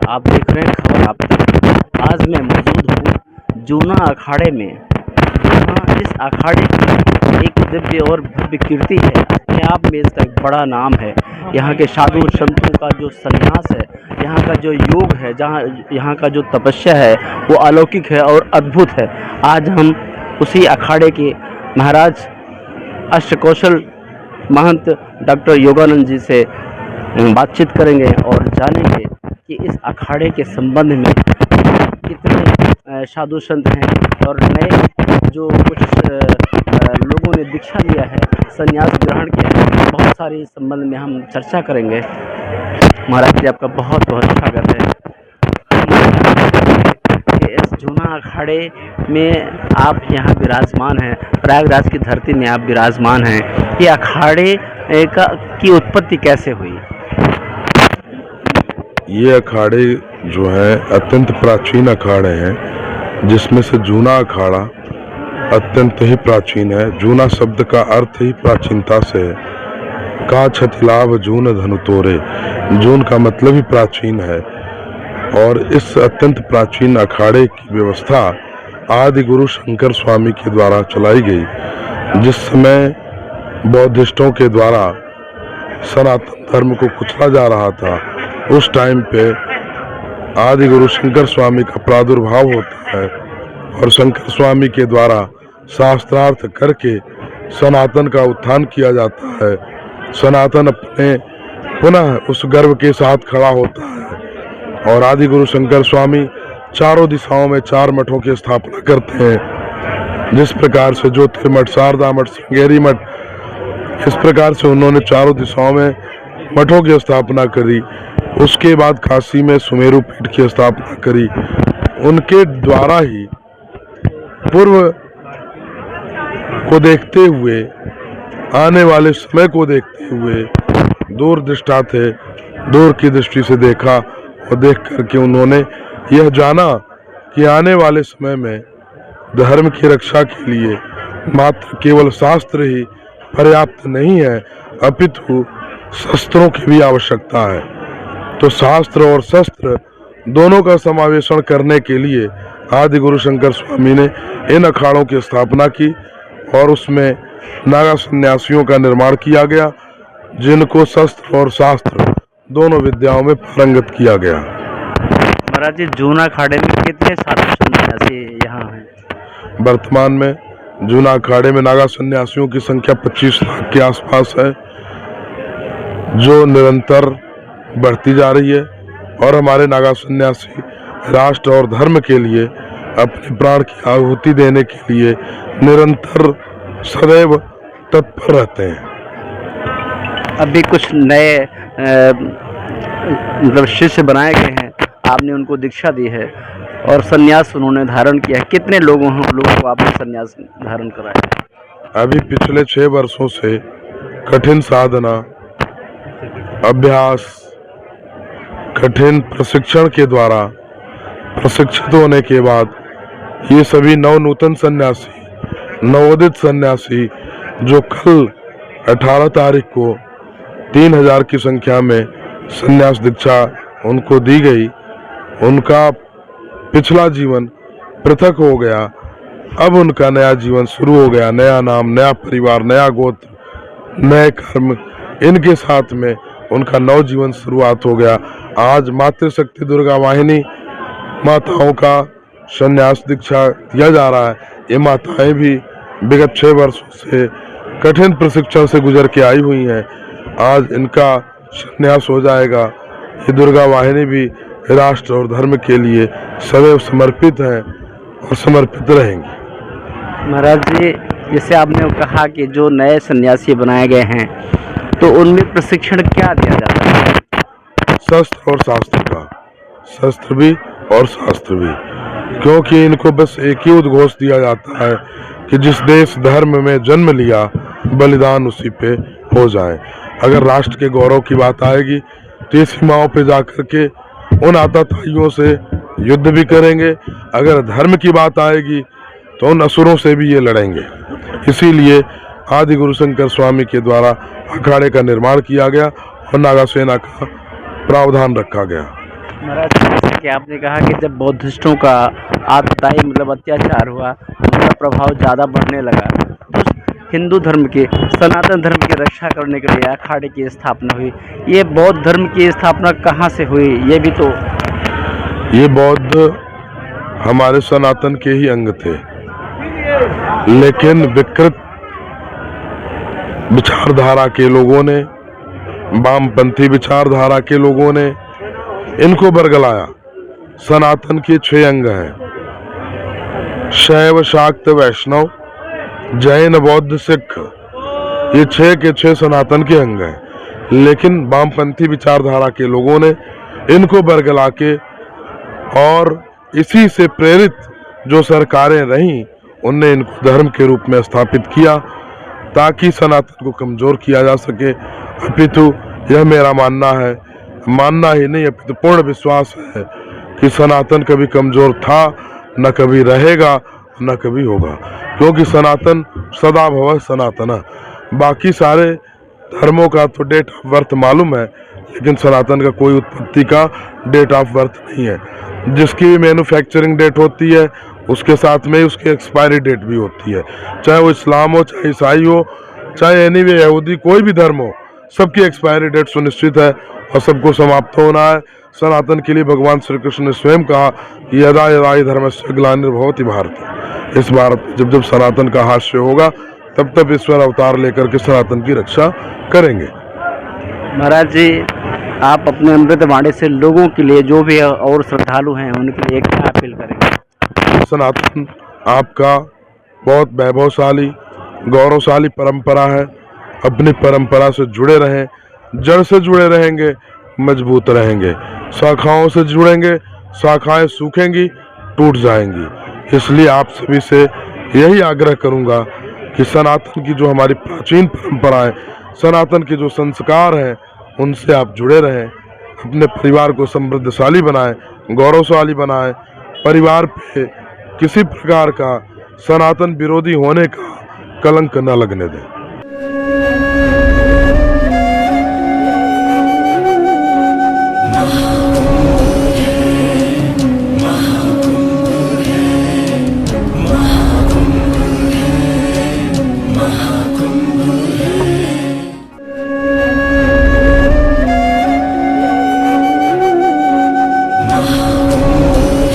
आप देख रहे हैं खबर आप तक। आज मैं मौजूद हूँ जूना अखाड़े में, जहाँ इस अखाड़े की एक दिव्य और भव्य कीर्ति है। अपने आप में इसका एक बड़ा नाम है। यहाँ के साधु संतों का जो संन्यास है, यहाँ का जो योग है, जहाँ यहाँ का जो तपस्या है, वो अलौकिक है और अद्भुत है। आज हम उसी अखाड़े के महाराज अष्टकौशल महंत डॉक्टर योगानंद जी से बातचीत करेंगे और जानेंगे कि इस अखाड़े के संबंध में कितने साधु संत हैं और नए जो कुछ लोगों ने दीक्षा लिया है, संन्यास ग्रहण किया है। बहुत सारी इस संबंध में हम चर्चा करेंगे। महाराज जी, आपका बहुत बहुत स्वागत है। इस जूना अखाड़े में आप यहाँ विराजमान हैं, प्रयागराज की धरती में आप विराजमान हैं। ये अखाड़े की उत्पत्ति कैसे हुई? ये अखाड़े जो हैं अत्यंत प्राचीन अखाड़े हैं, जिसमें से जूना अखाड़ा अत्यंत ही प्राचीन है। जूना शब्द का अर्थ ही प्राचीनता से है। का छतिलाभ जून धनु तोरे, जून का मतलब ही प्राचीन है। और इस अत्यंत प्राचीन अखाड़े की व्यवस्था आदि गुरु शंकर स्वामी के द्वारा चलाई गई। जिस समय बौद्धिस्टों के द्वारा सनातन धर्म को कुचला जा रहा था, उस टाइम पे आदि गुरु शंकर स्वामी का प्रादुर्भाव होता है और शंकर स्वामी के द्वारा शास्त्रार्थ करके सनातन का उत्थान किया जाता है। सनातन अपने पुनः उस गर्व के साथ खड़ा होता है और आदि गुरु शंकर स्वामी चारों दिशाओं में 4 मठों की स्थापना करते हैं। जिस प्रकार से ज्योतिर्मठ, शारदा मठ, श्रृंगेरी मठ, इस प्रकार से उन्होंने चारों दिशाओं में मठों की स्थापना करी। उसके बाद काशी में सुमेरु पीठ की स्थापना करी। उनके द्वारा ही पूर्व को देखते हुए, आने वाले समय को देखते हुए दूरदृष्टा थे। दूर की दृष्टि से देखा और देख करके उन्होंने यह जाना कि आने वाले समय में धर्म की रक्षा के लिए मात्र केवल शास्त्र ही पर्याप्त नहीं है, अपितु शस्त्रों की भी आवश्यकता है। तो शास्त्र और शस्त्र दोनों का समावेशन करने के लिए आदि गुरु शंकर स्वामी ने इन अखाड़ों की स्थापना की और उसमें नागा सन्यासियों का निर्माण किया गया, जिनको शस्त्र और शास्त्र दोनों विद्याओं में पारंगत किया गया। महाराज जी, जूना अखाड़े में कितने साधु सन्यासी यहाँ हैं? वर्तमान में जूना अखाड़े में नागा सन्यासियों की संख्या 25 लाख के आसपास है, जो निरंतर बढ़ती जा रही है। और हमारे नागा सन्यासी राष्ट्र और धर्म के लिए अपने प्राण की आहुति देने के लिए निरंतर सदैव तत्पर रहते हैं। अभी कुछ नए मतलब शिष्य बनाए गए हैं, आपने उनको दीक्षा दी है और संन्यास उन्होंने धारण किया है। कितने लोगों को आपने संन्यास धारण कराया? अभी पिछले 6 वर्षों से कठिन साधना, अभ्यास, कठिन प्रशिक्षण के द्वारा प्रशिक्षित होने के बाद ये सभी नवनूतन सन्यासी, नवोदित सन्यासी, जो कल 18 तारीख को 3000 की संख्या में सन्यास दीक्षा उनको दी गई, उनका पिछला जीवन पृथक हो गया। अब उनका नया जीवन शुरू हो गया। नया नाम, नया परिवार, नया गोत्र, नए कर्म, इनके साथ में उनका नव जीवन शुरुआत हो गया। आज मातृशक्ति दुर्गा वाहिनी माताओं का संन्यास दीक्षा दिया जा रहा है। ये माताएं भी विगत 6 वर्षों से कठिन प्रशिक्षण से गुजर के आई हुई हैं। आज इनका संन्यास हो जाएगा। ये दुर्गा वाहिनी भी राष्ट्र और धर्म के लिए सदैव समर्पित है और समर्पित रहेंगी। महाराज जी, जैसे आपने कहा कि जो नए सन्यासी बनाए गए हैं तो उनमें प्रशिक्षण क्या दिया जाता है? शस्त्र और शास्त्र का, शस्त्र भी और शास्त्र भी, क्योंकि इनको बस एक ही उद्घोष दिया जाता है कि जिस देश धर्म में जन्म लिया बलिदान उसी पे हो जाए। अगर राष्ट्र के गौरव की बात आएगी तो ये सीमाओं पे जाकर के उन आतताइयों से युद्ध भी करेंगे। अगर धर्म की बात आएगी तो उन असुरों से भी ये लड़ेंगे। इसीलिए आदि गुरु शंकर स्वामी के द्वारा अखाड़े का निर्माण किया गया और नागा सेना का प्रावधान रखा गया। महाराज, जैसे कि आपने कहा कि जब बौद्धिस्टों का आतताई मतलब अत्याचार हुआ, उनका प्रभाव ज़्यादा बढ़ने लगा, तो हिंदू धर्म के, सनातन धर्म की रक्षा करने के लिए अखाड़े की स्थापना हुई। ये बौद्ध धर्म की स्थापना कहाँ से हुई? ये भी तो ये बौद्ध हमारे सनातन के ही अंग थे, लेकिन विकृत विचारधारा के लोगों ने, वामपंथी विचारधारा के लोगों ने इनको बरगलाया। सनातन के 6 अंग हैं, शैव शाक्त वैष्णव जैन बौद्ध सिख, ये 6 के 6 सनातन के अंग हैं। लेकिन वामपंथी विचारधारा के लोगों ने इनको बरगला के और इसी से प्रेरित जो सरकारें रहीं उनने इनको धर्म के रूप में स्थापित किया ताकि सनातन को कमजोर किया जा सके। अपितु यह मेरा मानना है, मानना ही नहीं अपितु पूर्ण विश्वास है कि सनातन कभी कमजोर था, न कभी रहेगा, न कभी होगा, क्योंकि सनातन सदा भव सनातन। बाकी सारे धर्मों का तो डेट ऑफ बर्थ मालूम है, लेकिन सनातन का कोई उत्पत्ति का डेट ऑफ बर्थ नहीं है। जिसकी मैन्युफैक्चरिंग डेट होती है उसके साथ में उसकी एक्सपायरी डेट भी होती है, चाहे वो इस्लाम हो, चाहे ईसाई हो, चाहे एनीवे यहूदी, कोई भी धर्म हो, सबकी एक्सपायरी डेट सुनिश्चित है और सबको समाप्त होना है। सनातन के लिए भगवान श्री कृष्ण ने स्वयं कहा कि यदा यदा हि धर्मस्य ग्लानिर्भवति भारत। इस भारत में जब जब सनातन का हास्य होगा तब तब ईश्वर अवतार लेकर के सनातन की रक्षा करेंगे। महाराज जी, आप अपने अमृत वाणी से लोगों के लिए, जो भी और श्रद्धालु हैं उनके लिए क्या अपील करेंगे? सनातन आपका बहुत वैभवशाली गौरवशाली परंपरा है। अपनी परंपरा से जुड़े रहें, जड़ से जुड़े रहेंगे, मजबूत रहेंगे। शाखाओं से जुड़ेंगे, शाखाएं सूखेंगी, टूट जाएंगी। इसलिए आप सभी से यही आग्रह करूंगा कि सनातन की जो हमारी प्राचीन परंपरा है, सनातन के जो संस्कार हैं, उनसे आप जुड़े रहें। अपने परिवार को समृद्धशाली बनाएं, गौरवशाली बनाएं। परिवार पे किसी प्रकार का सनातन विरोधी होने का कलंक न लगने दें।